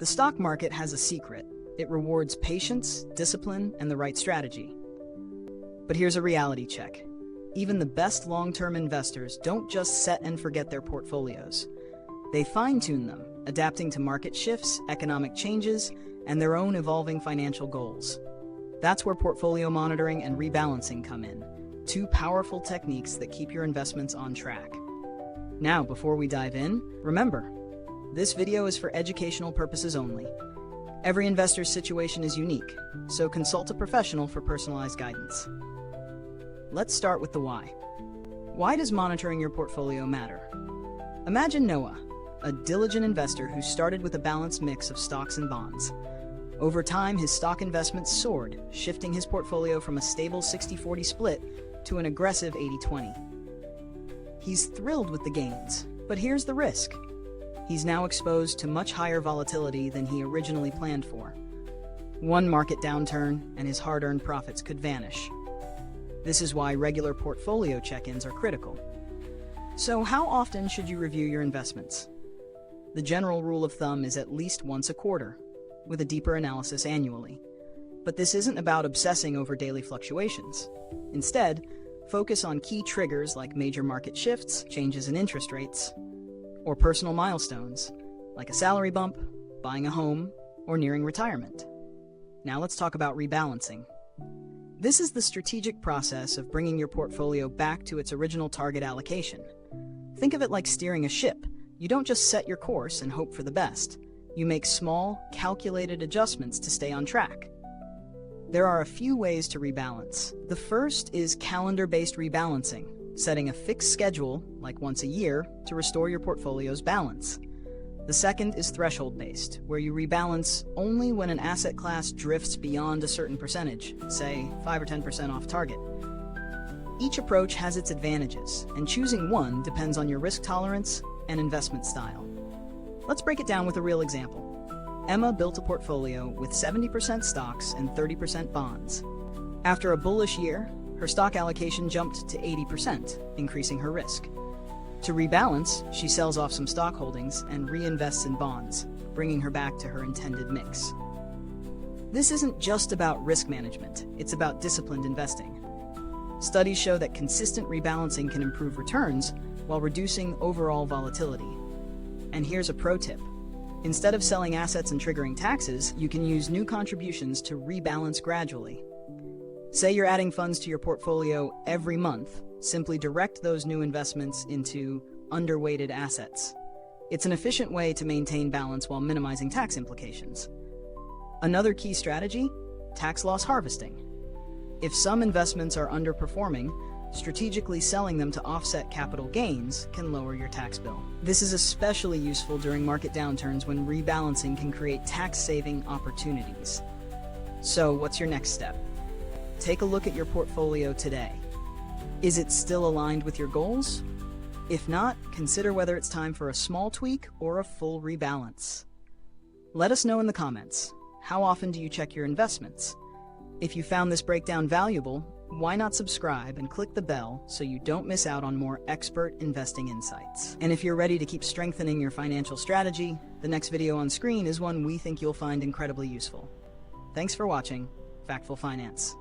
The stock market has a secret. It rewards patience, discipline, and the right strategy. But here's a reality check. Even the best long-term investors don't just set and forget their portfolios. They fine-tune them, adapting to market shifts, economic changes, and their own evolving financial goals. That's where portfolio monitoring and rebalancing come in, two powerful techniques that keep your investments on track. Now, before we dive in, remember, this video is for educational purposes only. Every investor's situation is unique, so consult a professional for personalized guidance. Let's start with the why. Why does monitoring your portfolio matter? Imagine Noah, a diligent investor who started with a balanced mix of stocks and bonds. Over time, his stock investments soared, shifting his portfolio from a stable 60-40 split to an aggressive 80-20. He's thrilled with the gains, but here's the risk. He's now exposed to much higher volatility than he originally planned for. One market downturn, and his hard-earned profits could vanish. This is why regular portfolio check-ins are critical. So how often should you review your investments? The general rule of thumb is at least once a quarter, with a deeper analysis annually. But this isn't about obsessing over daily fluctuations. Instead, focus on key triggers like major market shifts, changes in interest rates, or personal milestones, like a salary bump, buying a home, or nearing retirement. Now let's talk about rebalancing. This is the strategic process of bringing your portfolio back to its original target allocation. Think of it like steering a ship. You don't just set your course and hope for the best. You make small, calculated adjustments to stay on track. There are a few ways to rebalance. The first is calendar-based rebalancing, setting a fixed schedule, like once a year, to restore your portfolio's balance. The second is threshold-based, where you rebalance only when an asset class drifts beyond a certain percentage, say 5 or 10% off target. Each approach has its advantages, and choosing one depends on your risk tolerance and investment style. Let's break it down with a real example. Emma built a portfolio with 70% stocks and 30% bonds. After a bullish year, her stock allocation jumped to 80%, increasing her risk. To rebalance, she sells off some stock holdings and reinvests in bonds, bringing her back to her intended mix. This isn't just about risk management, it's about disciplined investing. Studies show that consistent rebalancing can improve returns while reducing overall volatility. And here's a pro tip. Instead of selling assets and triggering taxes, you can use new contributions to rebalance gradually. Say you're adding funds to your portfolio every month, simply direct those new investments into underweighted assets. It's an efficient way to maintain balance while minimizing tax implications. Another key strategy, tax loss harvesting. If some investments are underperforming, strategically selling them to offset capital gains can lower your tax bill. This is especially useful during market downturns when rebalancing can create tax-saving opportunities. So, what's your next step? Take a look at your portfolio today. Is it still aligned with your goals? If not, consider whether it's time for a small tweak or a full rebalance. Let us know in the comments. How often do you check your investments? If you found this breakdown valuable, why not subscribe and click the bell so you don't miss out on more expert investing insights? And if you're ready to keep strengthening your financial strategy, the next video on screen is one we think you'll find incredibly useful. Thanks for watching Factful Finance.